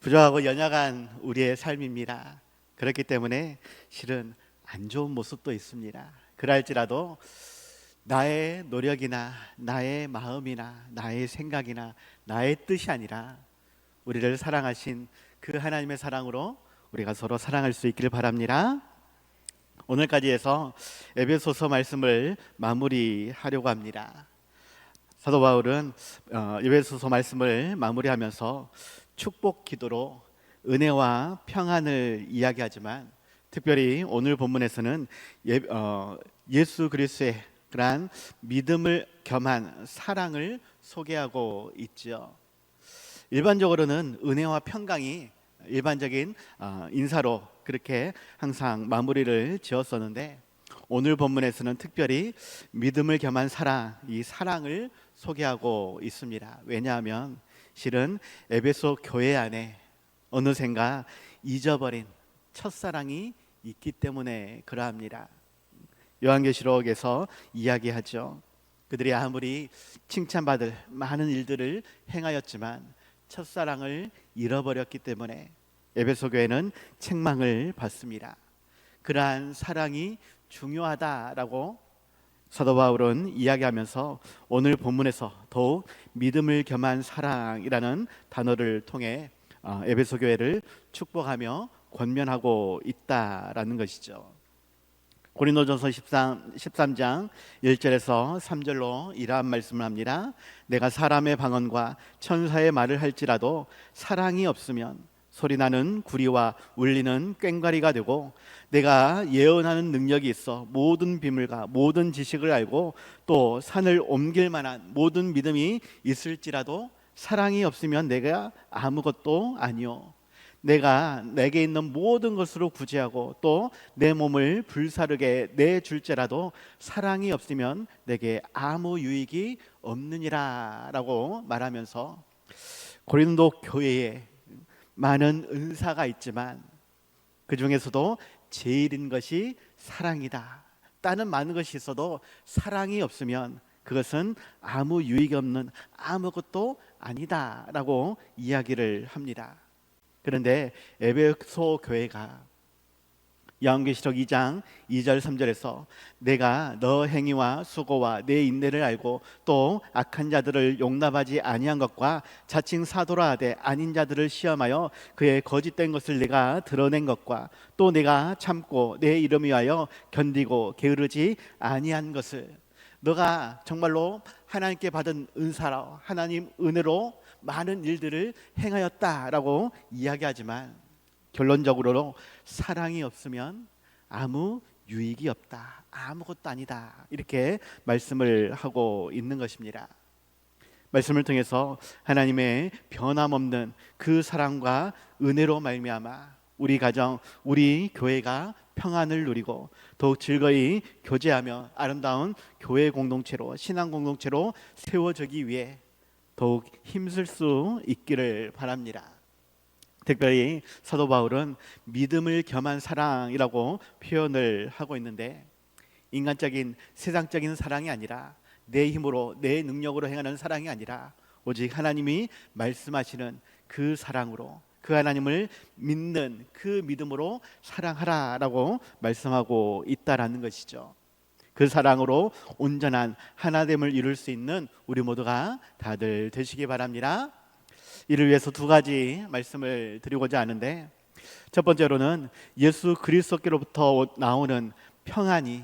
부족하고 연약한 우리의 삶입니다. 그렇기 때문에 실은 안 좋은 모습도 있습니다. 그럴지라도 나의 노력이나 나의 마음이나 나의 생각이나 나의 뜻이 아니라 우리를 사랑하신 그 하나님의 사랑으로 우리가 서로 사랑할 수 있기를 바랍니다. 오늘까지 해서 에베소서 말씀을 마무리하려고 합니다. 사도 바울은 에베소서 말씀을 마무리하면서 축복 기도로 은혜와 평안을 이야기하지만 특별히 오늘 본문에서는 예수 그리스도의 그러한 믿음을 겸한 사랑을 소개하고 있죠. 일반적으로는 은혜와 평강이 일반적인 인사로 그렇게 항상 마무리를 지었었는데 오늘 본문에서는 특별히 믿음을 겸한 사랑, 이 사랑을 소개하고 있습니다. 왜냐하면 실은 에베소 교회 안에 어느샌가 잊어버린 첫사랑이 있기 때문에 그러합니다. 요한계시록에서 이야기하죠. 그들이 아무리 칭찬받을 많은 일들을 행하였지만 첫사랑을 잃어버렸기 때문에 에베소 교회는 책망을 받습니다. 그러한 사랑이 중요하다라고 사도 바울은 이야기하면서 오늘 본문에서 더욱 믿음을 겸한 사랑이라는 단어를 통해 에베소 교회를 축복하며 권면하고 있다라는 것이죠. 고린도전서 13장 1절에서 3절로 이러한 말씀을 합니다. 내가 사람의 방언과 천사의 말을 할지라도 사랑이 없으면 소리나는 구리와 울리는 꽹과리가 되고, 내가 예언하는 능력이 있어 모든 비밀과 모든 지식을 알고 또 산을 옮길 만한 모든 믿음이 있을지라도 사랑이 없으면 내가 아무것도 아니요, 내가 내게 있는 모든 것으로 구제하고 또 내 몸을 불사르게 내줄지라도 사랑이 없으면 내게 아무 유익이 없느니라 라고 말하면서 고린도 교회에 많은 은사가 있지만 그 중에서도 제일인 것이 사랑이다. 다른 많은 것이 있어도 사랑이 없으면 그것은 아무 유익이 없는 아무것도 아니다 라고 이야기를 합니다. 그런데 에베소 교회가 요한계시록 2장 2절 3절에서 내가 너 행위와 수고와 내 인내를 알고 또 악한 자들을 용납하지 아니한 것과 자칭 사도라 하되 아닌 자들을 시험하여 그의 거짓된 것을 내가 드러낸 것과 또 내가 참고 내 이름 위하여 견디고 게으르지 아니한 것을, 너가 정말로 하나님께 받은 은사로 하나님 은혜로 많은 일들을 행하였다라고 이야기하지만 결론적으로 사랑이 없으면 아무 유익이 없다, 아무것도 아니다, 이렇게 말씀을 하고 있는 것입니다. 말씀을 통해서 하나님의 변함없는 그 사랑과 은혜로 말미암아 우리 가정, 우리 교회가 평안을 누리고 더욱 즐거이 교제하며 아름다운 교회 공동체로, 신앙 공동체로 세워지기 위해 더욱 힘쓸 수 있기를 바랍니다. 특별히 사도 바울은 믿음을 겸한 사랑이라고 표현을 하고 있는데, 인간적인 세상적인 사랑이 아니라 내 힘으로 내 능력으로 행하는 사랑이 아니라 오직 하나님이 말씀하시는 그 사랑으로, 그 하나님을 믿는 그 믿음으로 사랑하라라고 말씀하고 있다라는 것이죠. 그 사랑으로 온전한 하나됨을 이룰 수 있는 우리 모두가 다들 되시기 바랍니다. 이를 위해서 두 가지 말씀을 드리고자 하는데, 첫 번째로는 예수 그리스도께로부터 나오는 평안이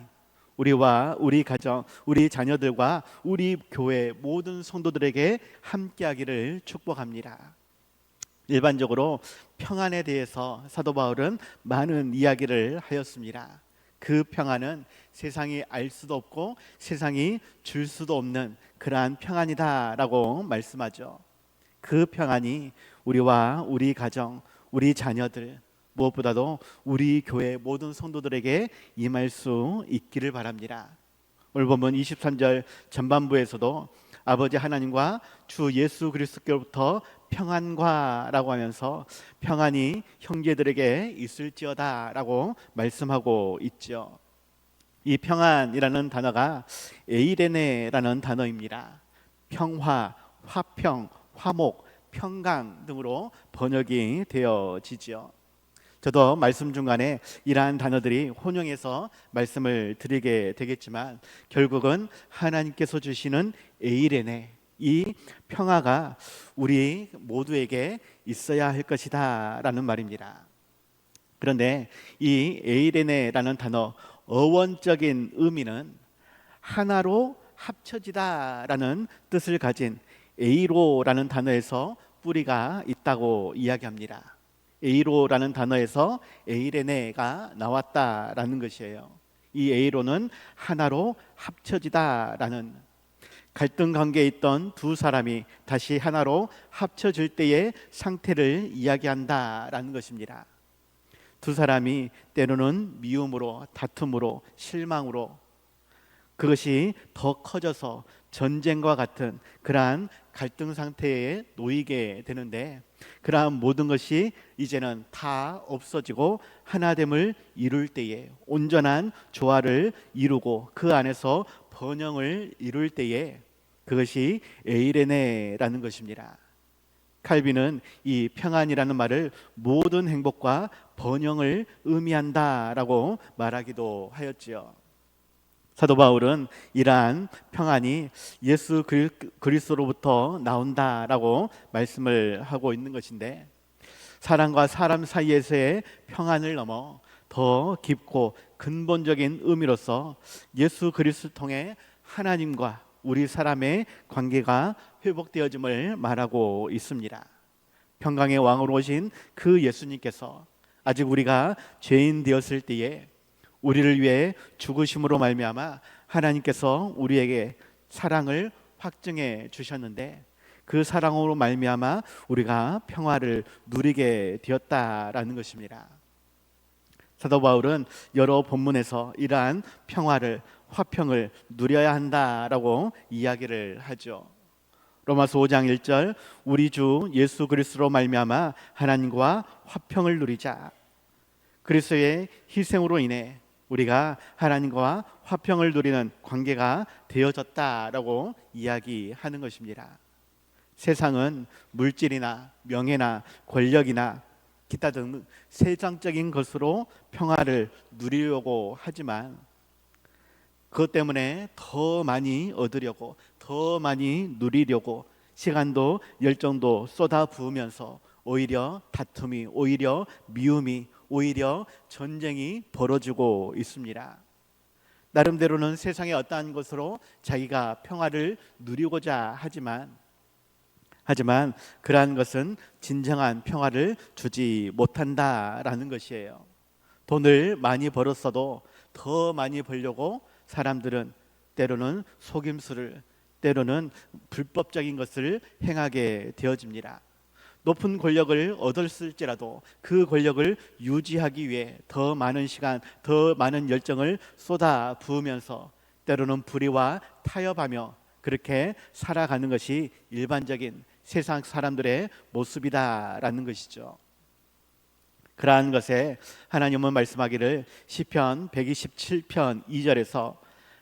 우리와 우리 가정, 우리 자녀들과 우리 교회 모든 성도들에게 함께하기를 축복합니다. 일반적으로 평안에 대해서 사도 바울은 많은 이야기를 하였습니다. 그 평안은 세상이 알 수도 없고 세상이 줄 수도 없는 그러한 평안이다라고 말씀하죠. 그 평안이 우리와 우리 가정, 우리 자녀들, 무엇보다도 우리 교회 모든 성도들에게 임할 수 있기를 바랍니다. 오늘 보면 23절 전반부에서도 아버지 하나님과 주 예수 그리스도께로부터 평안과 라고 하면서 평안이 형제들에게 있을지어다 라고 말씀하고 있죠. 이 평안이라는 단어가 에이레네라는 단어입니다. 평화, 화평, 화목, 평강 등으로 번역이 되어지지요. 저도 말씀 중간에 이러한 단어들이 혼용해서 말씀을 드리게 되겠지만 결국은 하나님께서 주시는 에이레네, 이 평화가 우리 모두에게 있어야 할 것이다 라는 말입니다. 그런데 이 에이레네라는 단어 어원적인 의미는 하나로 합쳐지다 라는 뜻을 가진 에이로라는 단어에서 뿌리가 있다고 이야기합니다. 에이로라는 단어에서 에이레네가 나왔다라는 것이에요. 이 에이로는 하나로 합쳐지다라는, 갈등 관계에 있던 두 사람이 다시 하나로 합쳐질 때의 상태를 이야기한다라는 것입니다. 두 사람이 때로는 미움으로, 다툼으로, 실망으로 그것이 더 커져서 전쟁과 같은 그러한 갈등 상태에 놓이게 되는데, 그러한 모든 것이 이제는 다 없어지고 하나됨을 이룰 때에, 온전한 조화를 이루고 그 안에서 번영을 이룰 때에, 그것이 에이레네라는 것입니다. 칼빈은 이 평안이라는 말을 모든 행복과 번영을 의미한다라고 말하기도 하였지요. 사도 바울은 이러한 평안이 예수 그리스도로부터 나온다라고 말씀을 하고 있는 것인데, 사람과 사람 사이에서의 평안을 넘어 더 깊고 근본적인 의미로서 예수 그리스도를 통해 하나님과 우리 사람의 관계가 회복되어짐을 말하고 있습니다. 평강의 왕으로 오신 그 예수님께서 아직 우리가 죄인 되었을 때에 우리를 위해 죽으심으로 말미암아 하나님께서 우리에게 사랑을 확증해 주셨는데, 그 사랑으로 말미암아 우리가 평화를 누리게 되었다라는 것입니다. 사도 바울은 여러 본문에서 이러한 평화를, 화평을 누려야 한다라고 이야기를 하죠. 로마서 5장 1절, 우리 주 예수 그리스도로 말미암아 하나님과 화평을 누리자. 그리스도의 희생으로 인해 우리가 하나님과 화평을 누리는 관계가 되어졌다라고 이야기하는 것입니다. 세상은 물질이나 명예나 권력이나 기타 등 세상적인 것으로 평화를 누리려고 하지만, 그것 때문에 더 많이 얻으려고, 더 많이 누리려고 시간도 열정도 쏟아 부으면서 오히려 다툼이, 오히려 미움이, 오히려 전쟁이 벌어지고 있습니다. 나름대로는 세상의 어떠한 것으로 자기가 평화를 누리고자 하지만 그러한 것은 진정한 평화를 주지 못한다라는 것이에요. 돈을 많이 벌었어도 더 많이 벌려고 사람들은 때로는 속임수를, 때로는 불법적인 것을 행하게 되어집니다. 높은 권력을 얻었을지라도 그 권력을 유지하기 위해 더 많은 시간, 더 많은 열정을 쏟아 부으면서 때로는 불의와 타협하며 그렇게 살아가는 것이 일반적인 세상 사람들의 모습이다라는 것이죠. 그러한 것에 하나님은 말씀하기를 시편 127편 2절에서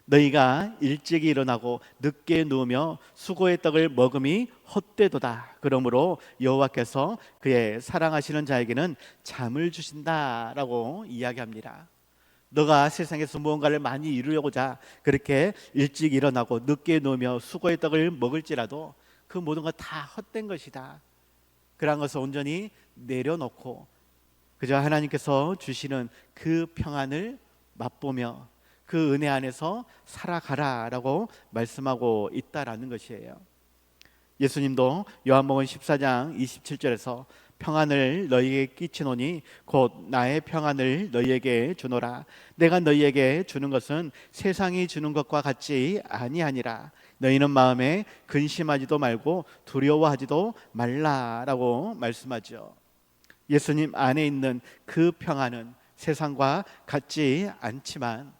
너희가 일찍이 일어나고 늦게 누우며 수고의 떡을 먹음이 헛되도다. 그러므로 여호와께서 그의 사랑하시는 자에게는 잠을 주신다라고 이야기합니다. 너가 세상에서 무언가를 많이 이루려고자 그렇게 일찍 일어나고 늦게 누우며 수고의 떡을 먹을지라도 그 모든 것 다 헛된 것이다. 그러한 것을 온전히 내려놓고 그저 하나님께서 주시는 그 평안을 맛보며 그 은혜 안에서 살아가라라고 말씀하고 있다라는 것이에요. 예수님도 요한복음 14장 27절에서 평안을 너희에게 끼치노니 곧 나의 평안을 너희에게 주노라. 내가 너희에게 주는 것은 세상이 주는 것과 같지 아니하니라. 너희는 마음에 근심하지도 말고 두려워하지도 말라라고 말씀하죠. 예수님 안에 있는 그 평안은 세상과 같지 않지만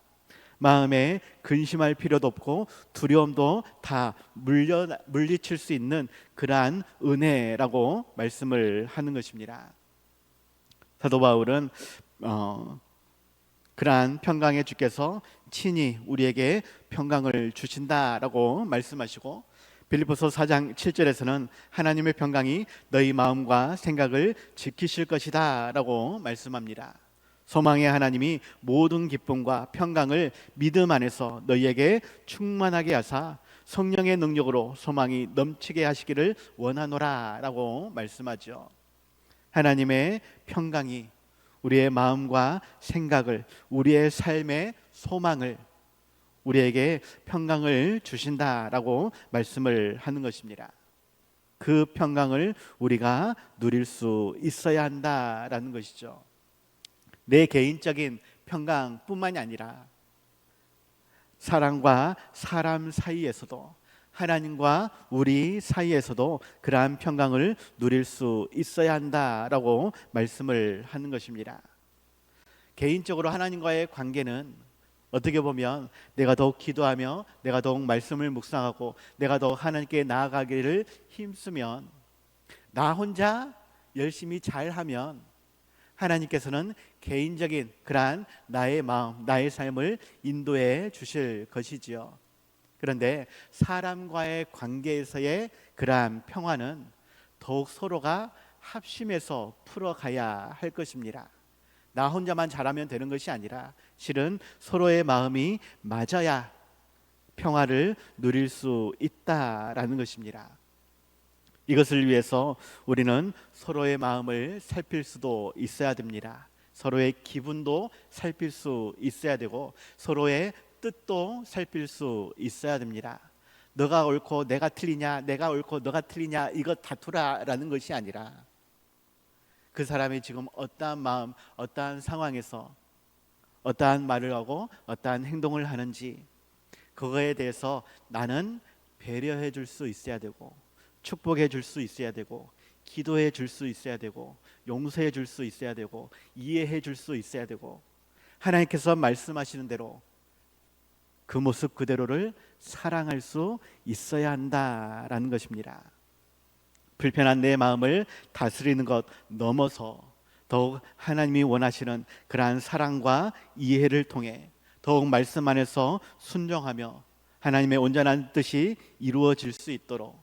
마음에 근심할 필요도 없고 두려움도 다 물리칠 수 있는 그러한 은혜라고 말씀을 하는 것입니다. 사도 바울은 그러한 평강의 주께서 친히 우리에게 평강을 주신다라고 말씀하시고 빌립보서 4장 7절에서는 하나님의 평강이 너희 마음과 생각을 지키실 것이다 라고 말씀합니다. 소망의 하나님이 모든 기쁨과 평강을 믿음 안에서 너희에게 충만하게 하사 성령의 능력으로 소망이 넘치게 하시기를 원하노라 라고 말씀하죠. 하나님의 평강이 우리의 마음과 생각을, 우리의 삶의 소망을, 우리에게 평강을 주신다라고 말씀을 하는 것입니다. 그 평강을 우리가 누릴 수 있어야 한다라는 것이죠. 내 개인적인 평강뿐만이 아니라 사람과 사람 사이에서도, 하나님과 우리 사이에서도 그러한 평강을 누릴 수 있어야 한다라고 말씀을 하는 것입니다. 개인적으로 하나님과의 관계는 어떻게 보면 내가 더욱 기도하며 내가 더욱 말씀을 묵상하고 내가 더욱 하나님께 나아가기를 힘쓰면, 나 혼자 열심히 잘하면 하나님께서는 개인적인 그러한 나의 마음, 나의 삶을 인도해 주실 것이지요. 그런데 사람과의 관계에서의 그러한 평화는 더욱 서로가 합심해서 풀어가야 할 것입니다. 나 혼자만 잘하면 되는 것이 아니라 실은 서로의 마음이 맞아야 평화를 누릴 수 있다라는 것입니다. 이것을 위해서 우리는 서로의 마음을 살필 수도 있어야 됩니다. 서로의 기분도 살필 수 있어야 되고 서로의 뜻도 살필 수 있어야 됩니다. 너가 옳고 내가 틀리냐, 내가 옳고 너가 틀리냐, 이거 다투라라는 것이 아니라 그 사람이 지금 어떠한 마음, 어떠한 상황에서 어떠한 말을 하고 어떠한 행동을 하는지, 그거에 대해서 나는 배려해 줄 수 있어야 되고, 축복해 줄 수 있어야 되고, 기도해 줄 수 있어야 되고, 용서해 줄 수 있어야 되고, 이해해 줄 수 있어야 되고, 하나님께서 말씀하시는 대로 그 모습 그대로를 사랑할 수 있어야 한다라는 것입니다. 불편한 내 마음을 다스리는 것 넘어서 더욱 하나님이 원하시는 그러한 사랑과 이해를 통해 더욱 말씀 안에서 순종하며 하나님의 온전한 뜻이 이루어질 수 있도록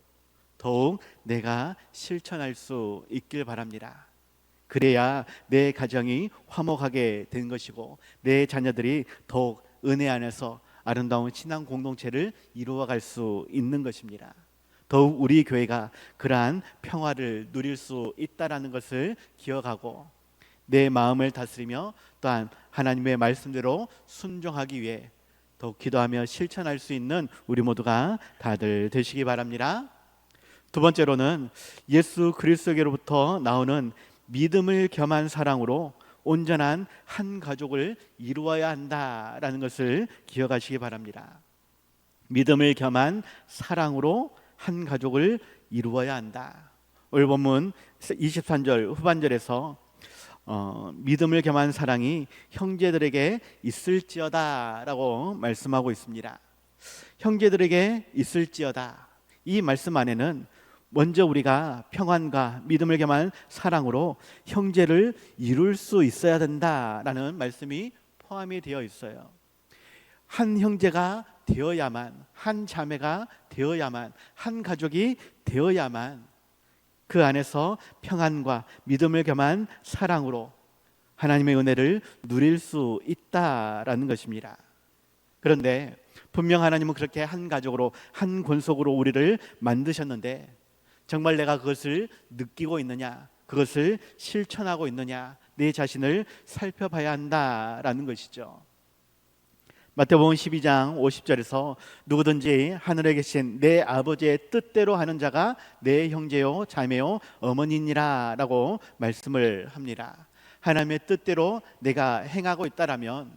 더욱 내가 실천할 수 있길 바랍니다. 그래야 내 가정이 화목하게 된 것이고 내 자녀들이 더욱 은혜 안에서 아름다운 신앙 공동체를 이루어갈 수 있는 것입니다. 더욱 우리 교회가 그러한 평화를 누릴 수 있다라는 것을 기억하고 내 마음을 다스리며 또한 하나님의 말씀대로 순종하기 위해 더욱 기도하며 실천할 수 있는 우리 모두가 다들 되시기 바랍니다. 두 번째로는 예수 그리스도께로부터 나오는 믿음을 겸한 사랑으로 온전한 한 가족을 이루어야 한다라는 것을 기억하시기 바랍니다. 믿음을 겸한 사랑으로 한 가족을 이루어야 한다. 오늘 본문 23절 후반절에서 믿음을 겸한 사랑이 형제들에게 있을지어다 라고 말씀하고 있습니다. 형제들에게 있을지어다, 이 말씀 안에는 먼저 우리가 평안과 믿음을 겸한 사랑으로 형제를 이룰 수 있어야 된다라는 말씀이 포함이 되어 있어요. 한 형제가 되어야만, 한 자매가 되어야만, 한 가족이 되어야만 그 안에서 평안과 믿음을 겸한 사랑으로 하나님의 은혜를 누릴 수 있다라는 것입니다. 그런데 분명 하나님은 그렇게 한 가족으로, 한 권속으로 우리를 만드셨는데 정말 내가 그것을 느끼고 있느냐, 그것을 실천하고 있느냐, 내 자신을 살펴봐야 한다라는 것이죠. 마태복음 12장 50절에서 누구든지 하늘에 계신 내 아버지의 뜻대로 하는 자가 내 형제요 자매요 어머니니라 라고 말씀을 합니다. 하나님의 뜻대로 내가 행하고 있다라면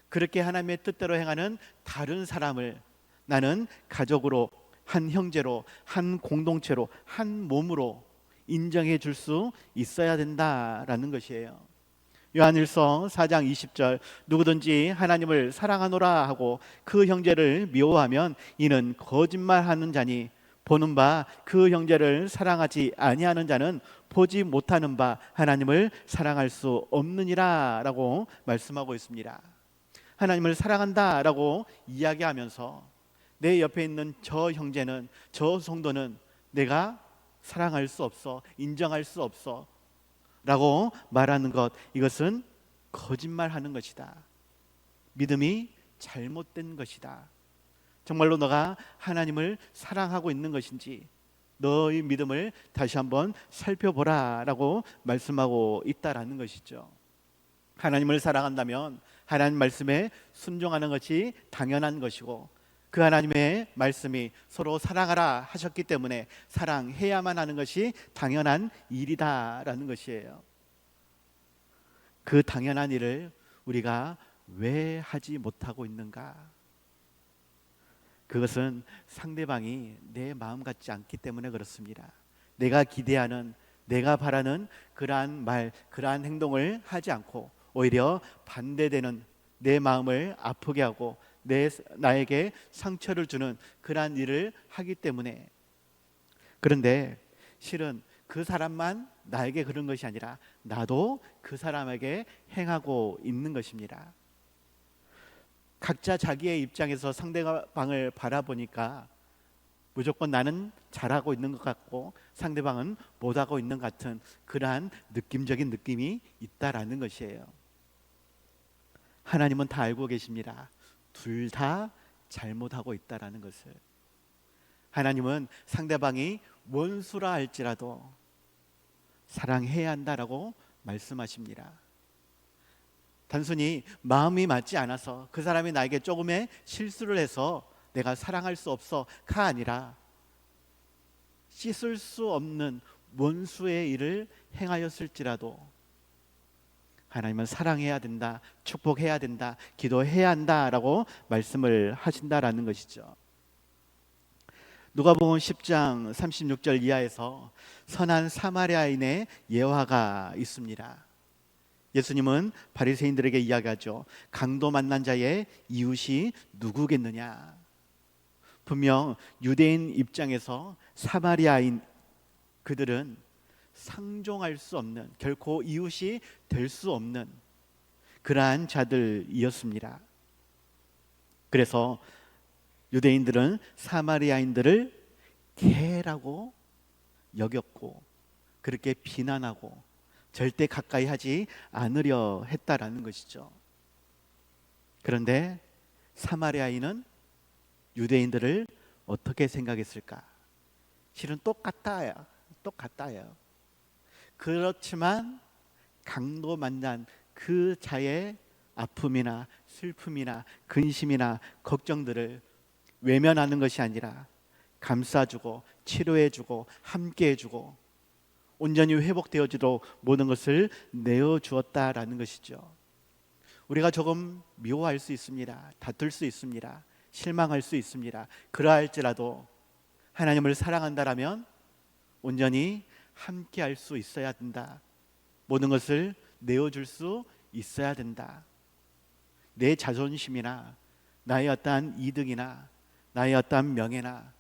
그렇게 하나님의 뜻대로 행하는 다른 사람을 나는 가족으로, 한 형제로, 한 공동체로, 한 몸으로 인정해 줄 수 있어야 된다라는 것이에요. 요한일서 4장 20절, 누구든지 하나님을 사랑하노라 하고 그 형제를 미워하면 이는 거짓말하는 자니 보는 바 그 형제를 사랑하지 아니하는 자는 보지 못하는 바 하나님을 사랑할 수 없느니라 라고 말씀하고 있습니다. 하나님을 사랑한다 라고 이야기하면서 내 옆에 있는 저 형제는, 저 성도는 내가 사랑할 수 없어, 인정할 수 없어 라고 말하는 것, 이것은 거짓말하는 것이다. 믿음이 잘못된 것이다. 정말로 너가 하나님을 사랑하고 있는 것인지 너의 믿음을 다시 한번 살펴보라 라고 말씀하고 있다라는 것이죠. 하나님을 사랑한다면 하나님 말씀에 순종하는 것이 당연한 것이고, 그 하나님의 말씀이 서로 사랑하라 하셨기 때문에 사랑해야만 하는 것이 당연한 일이다라는 것이에요. 그 당연한 일을 우리가 왜 하지 못하고 있는가? 그것은 상대방이 내 마음 같지 않기 때문에 그렇습니다. 내가 기대하는, 내가 바라는 그러한 말, 그러한 행동을 하지 않고 오히려 반대되는, 내 마음을 아프게 하고 나에게 상처를 주는 그러한 일을 하기 때문에. 그런데 실은 그 사람만 나에게 그런 것이 아니라 나도 그 사람에게 행하고 있는 것입니다. 각자 자기의 입장에서 상대방을 바라보니까 무조건 나는 잘하고 있는 것 같고 상대방은 못하고 있는 것 같은 그러한 느낌적인 느낌이 있다라는 것이에요. 하나님은 다 알고 계십니다. 둘 다 잘못하고 있다라는 것을. 하나님은 상대방이 원수라 할지라도 사랑해야 한다라고 말씀하십니다. 단순히 마음이 맞지 않아서 그 사람이 나에게 조금의 실수를 해서 내가 사랑할 수 없어가 아니라 씻을 수 없는 원수의 일을 행하였을지라도 하나님은 사랑해야 된다, 축복해야 된다, 기도해야 한다라고 말씀을 하신다라는 것이죠. 누가복음 10장 36절 이하에서 선한 사마리아인의 예화가 있습니다. 예수님은 바리새인들에게 이야기하죠. 강도 만난 자의 이웃이 누구겠느냐? 분명 유대인 입장에서 사마리아인 그들은 상종할 수 없는, 결코 이웃이 될 수 없는 그러한 자들이었습니다. 그래서 유대인들은 사마리아인들을 개라고 여겼고 그렇게 비난하고 절대 가까이 하지 않으려 했다라는 것이죠. 그런데 사마리아인은 유대인들을 어떻게 생각했을까? 실은 똑같아요. 그렇지만 강도 만난 그 자의 아픔이나 슬픔이나 근심이나 걱정들을 외면하는 것이 아니라 감싸주고 치료해주고 함께해주고 온전히 회복되어지도록 모든 것을 내어주었다라는 것이죠. 우리가 조금 미워할 수 있습니다. 다툴 수 있습니다. 실망할 수 있습니다. 그러할지라도 하나님을 사랑한다라면 온전히 함께할 수 있어야 된다. 모든 것을 내어줄 수 있어야 된다. 내 자존심이나 나의 어떠한 이득이나 나의 어떠한 명예나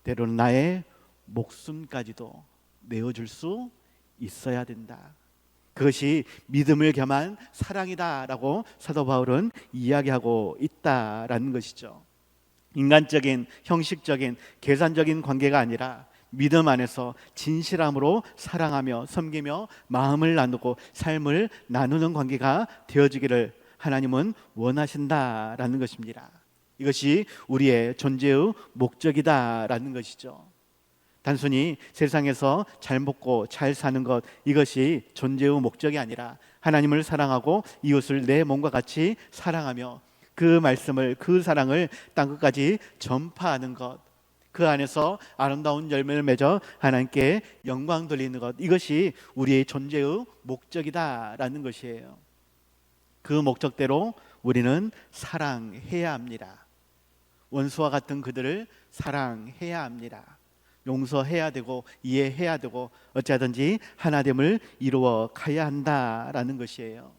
때로는 나의 목숨까지도 내어줄 수 있어야 된다. 그것이 믿음을 겸한 사랑이다라고 사도 바울은 이야기하고 있다라는 것이죠. 인간적인, 형식적인, 계산적인 관계가 아니라 믿음 안에서 진실함으로 사랑하며 섬기며 마음을 나누고 삶을 나누는 관계가 되어지기를 하나님은 원하신다라는 것입니다. 이것이 우리의 존재의 목적이다라는 것이죠. 단순히 세상에서 잘 먹고 잘 사는 것, 이것이 존재의 목적이 아니라 하나님을 사랑하고 이웃을 내 몸과 같이 사랑하며 그 말씀을, 그 사랑을 땅끝까지 전파하는 것, 그 안에서 아름다운 열매를 맺어 하나님께 영광 돌리는 것, 이것이 우리의 존재의 목적이다라는 것이에요. 그 목적대로 우리는 사랑해야 합니다. 원수와 같은 그들을 사랑해야 합니다. 용서해야 되고 이해해야 되고 어찌하든지 하나됨을 이루어 가야 한다라는 것이에요.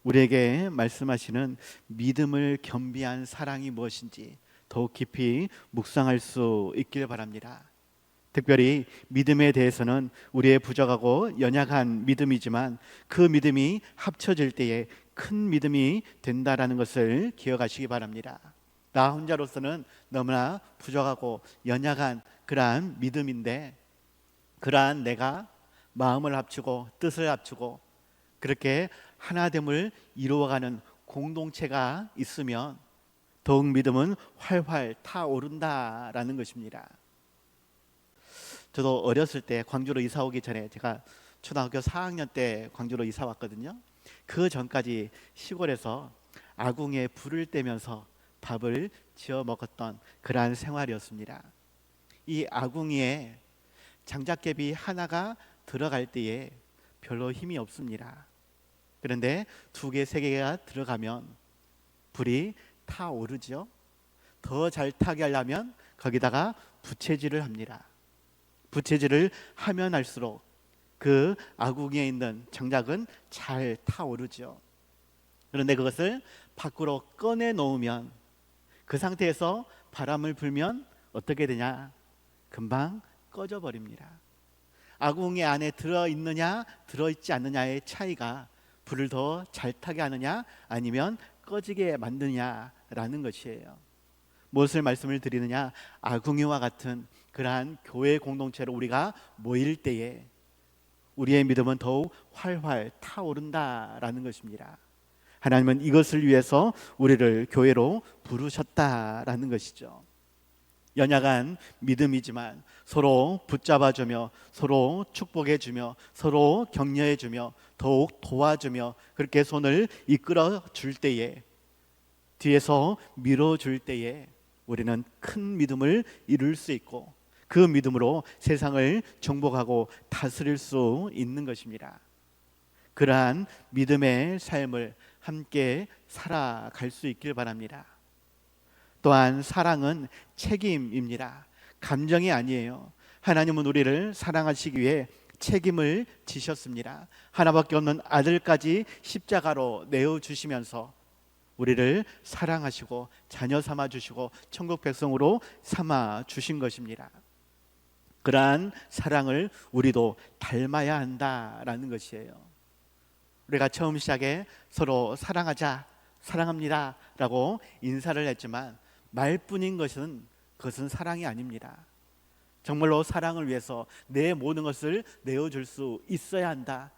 우리에게 말씀하시는 믿음을 겸비한 사랑이 무엇인지 더욱 깊이 묵상할 수 있길 바랍니다. 특별히 믿음에 대해서는 우리의 부족하고 연약한 믿음이지만 그 믿음이 합쳐질 때에 큰 믿음이 된다라는 것을 기억하시기 바랍니다. 나 혼자로서는 너무나 부족하고 연약한 그러한 믿음인데, 그러한 내가 마음을 합치고 뜻을 합치고 그렇게 하나됨을 이루어가는 공동체가 있으면 더욱 믿음은 활활 타오른다라는 것입니다. 저도 어렸을 때 광주로 이사 오기 전에, 제가 초등학교 4학년 때 광주로 이사 왔거든요. 그 전까지 시골에서 아궁이에 불을 떼면서 밥을 지어 먹었던 그러한 생활이었습니다. 이 아궁이에 장작개비 하나가 들어갈 때에 별로 힘이 없습니다. 그런데 2개, 3개가 들어가면 불이 타오르죠. 더 잘 타게 하려면 거기다가 부채질을 합니다. 부채질을 하면 할수록 그 아궁이에 있는 장작은 잘 타오르죠. 그런데 그것을 밖으로 꺼내 놓으면, 그 상태에서 바람을 불면 어떻게 되냐? 금방 꺼져 버립니다. 아궁이 안에 들어있느냐 들어있지 않느냐의 차이가 불을 더 잘 타게 하느냐 아니면 꺼지게 만드냐라는 것이에요. 무엇을 말씀을 드리느냐? 아궁이와 같은 그러한 교회 공동체로 우리가 모일 때에 우리의 믿음은 더욱 활활 타오른다라는 것입니다. 하나님은 이것을 위해서 우리를 교회로 부르셨다라는 것이죠. 연약한 믿음이지만 서로 붙잡아주며 서로 축복해주며 서로 격려해주며 더욱 도와주며 그렇게 손을 이끌어 줄 때에, 뒤에서 밀어줄 때에 우리는 큰 믿음을 이룰 수 있고 그 믿음으로 세상을 정복하고 다스릴 수 있는 것입니다. 그러한 믿음의 삶을 함께 살아갈 수 있길 바랍니다. 또한 사랑은 책임입니다. 감정이 아니에요. 하나님은 우리를 사랑하시기 위해 책임을 지셨습니다. 하나밖에 없는 아들까지 십자가로 내어주시면서 우리를 사랑하시고 자녀 삼아주시고 천국 백성으로 삼아주신 것입니다. 그러한 사랑을 우리도 닮아야 한다라는 것이에요. 우리가 처음 시작에 서로 사랑하자, 사랑합니다 라고 인사를 했지만 말뿐인 그것은 사랑이 아닙니다. 정말로 사랑을 위해서 내 모든 것을 내어줄 수 있어야 한다.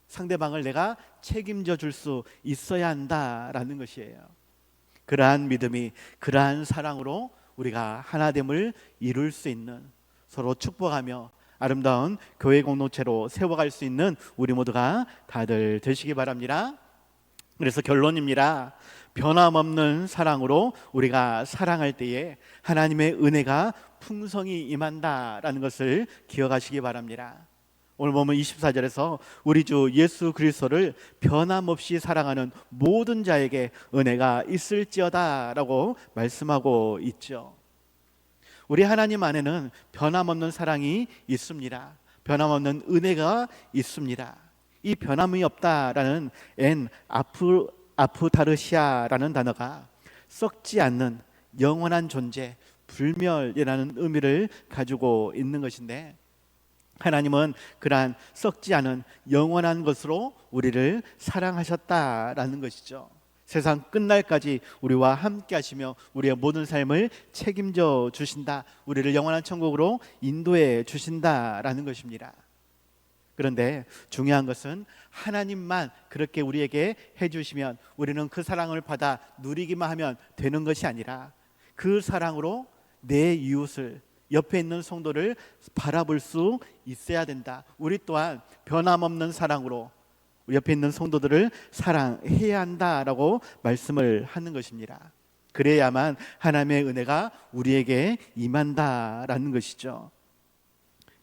상대방을 내가 책임져 줄 수 있어야 한다라는 것이에요. 그러한 믿음이, 그러한 사랑으로 우리가 하나됨을 이룰 수 있는, 서로 축복하며 아름다운 교회 공동체로 세워갈 수 있는 우리 모두가 다들 되시기 바랍니다. 그래서 결론입니다. 변함없는 사랑으로 우리가 사랑할 때에 하나님의 은혜가 풍성히 임한다라는 것을 기억하시기 바랍니다. 오늘 보면 24절에서 우리 주 예수 그리스도를 변함없이 사랑하는 모든 자에게 은혜가 있을지어다 라고 말씀하고 있죠. 우리 하나님 안에는 변함없는 사랑이 있습니다. 변함없는 은혜가 있습니다. 이 변함이 없다라는 아프타르시아라는 단어가 썩지 않는 영원한 존재, 불멸이라는 의미를 가지고 있는 것인데, 하나님은 그러한 썩지 않은 영원한 것으로 우리를 사랑하셨다라는 것이죠. 세상 끝날까지 우리와 함께 하시며 우리의 모든 삶을 책임져 주신다, 우리를 영원한 천국으로 인도해 주신다라는 것입니다. 그런데 중요한 것은 하나님만 그렇게 우리에게 해주시면 우리는 그 사랑을 받아 누리기만 하면 되는 것이 아니라 그 사랑으로 내 이웃을, 옆에 있는 성도를 바라볼 수 있어야 된다. 우리 또한 변함없는 사랑으로 우리 옆에 있는 성도들을 사랑해야 한다라고 말씀을 하는 것입니다. 그래야만 하나님의 은혜가 우리에게 임한다라는 것이죠.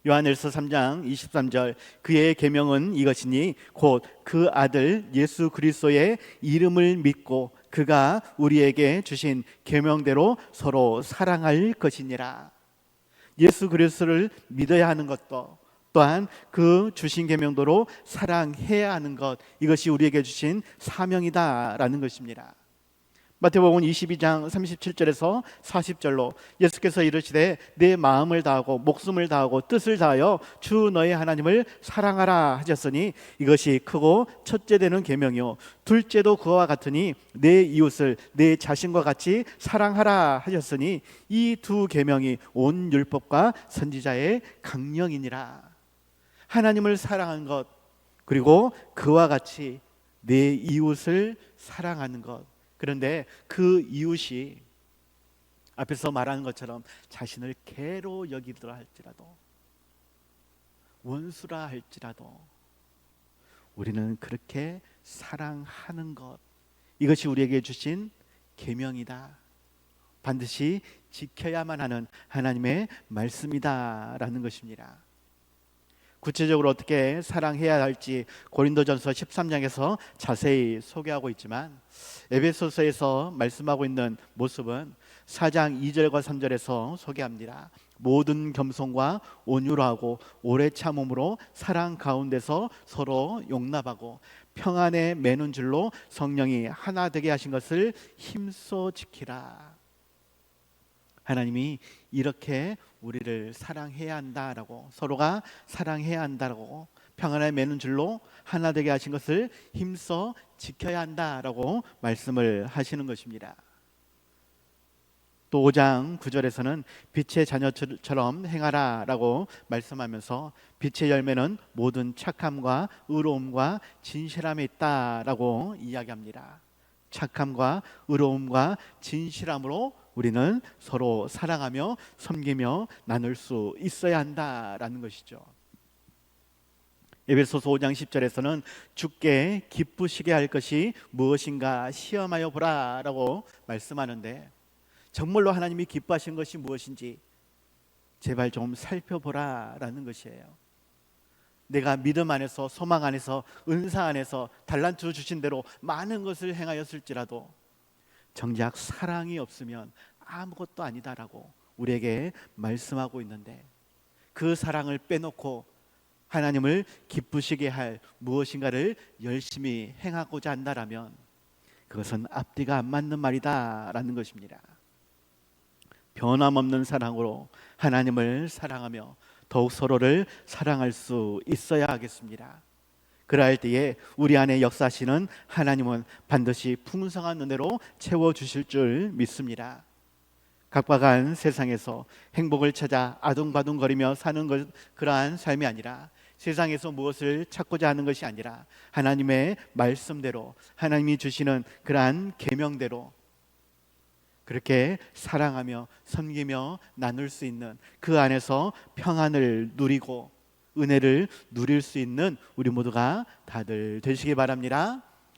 요한일서 3장 23절, 그의 계명은 이것이니 곧 그 아들 예수 그리스도의 이름을 믿고 그가 우리에게 주신 계명대로 서로 사랑할 것이니라. 예수 그리스도를 믿어야 하는 것도, 또한 그 주신 계명대로 사랑해야 하는 것, 이것이 우리에게 주신 사명이다라는 것입니다. 마태복음 22장 37절에서 40절로 예수께서 이르시되 내 마음을 다하고 목숨을 다하고 뜻을 다하여 주 너의 하나님을 사랑하라 하셨으니 이것이 크고 첫째 되는 계명이요 둘째도 그와 같으니 내 이웃을 내 자신과 같이 사랑하라 하셨으니 이 두 계명이 온 율법과 선지자의 강령이니라. 하나님을 사랑하는 것, 그리고 그와 같이 내 이웃을 사랑하는 것. 그런데 그 이웃이 앞에서 말하는 것처럼 자신을 개로 여기더라 할지라도, 원수라 할지라도 우리는 그렇게 사랑하는 것, 이것이 우리에게 주신 계명이다. 반드시 지켜야만 하는 하나님의 말씀이다라는 것입니다. 구체적으로 어떻게 사랑해야 할지 고린도전서 13장에서 자세히 소개하고 있지만, 에베소서에서 말씀하고 있는 모습은 4장 2절과 3절에서 소개합니다. 모든 겸손과 온유하고 오래 참음으로 사랑 가운데서 서로 용납하고 평안에 매는 줄로 성령이 하나 되게 하신 것을 힘써 지키라. 하나님이 이렇게 우리를 사랑해야 한다라고, 서로가 사랑해야 한다라고, 평안에 매는 줄로 하나 되게 하신 것을 힘써 지켜야 한다라고 말씀을 하시는 것입니다. 또 5장 9절에서는 빛의 자녀처럼 행하라라고 말씀하면서 빛의 열매는 모든 착함과 의로움과 진실함에 있다라고 이야기합니다. 착함과 의로움과 진실함으로 우리는 서로 사랑하며 섬기며 나눌 수 있어야 한다라는 것이죠. 에베소서 5장 10절에서는 주께 기쁘시게 할 것이 무엇인가 시험하여 보라라고 말씀하는데, 정말로 하나님이 기뻐하신 것이 무엇인지 제발 좀 살펴보라라는 것이에요. 내가 믿음 안에서, 소망 안에서, 은사 안에서 달란트 주신 대로 많은 것을 행하였을지라도 정작 사랑이 없으면 아무것도 아니다라고 우리에게 말씀하고 있는데, 그 사랑을 빼놓고 하나님을 기쁘시게 할 무엇인가를 열심히 행하고자 한다라면 그것은 앞뒤가 안 맞는 말이다라는 것입니다. 변함없는 사랑으로 하나님을 사랑하며 더욱 서로를 사랑할 수 있어야 하겠습니다. 그러할 때에 우리 안에 역사하시는 하나님은 반드시 풍성한 은혜로 채워주실 줄 믿습니다. 각박한 세상에서 행복을 찾아 아둥바둥거리며 사는 것, 그러한 삶이 아니라, 세상에서 무엇을 찾고자 하는 것이 아니라 하나님의 말씀대로, 하나님이 주시는 그러한 계명대로 그렇게 사랑하며 섬기며 나눌 수 있는, 그 안에서 평안을 누리고 은혜를 누릴 수 있는 우리 모두가 다들 되시기 바랍니다.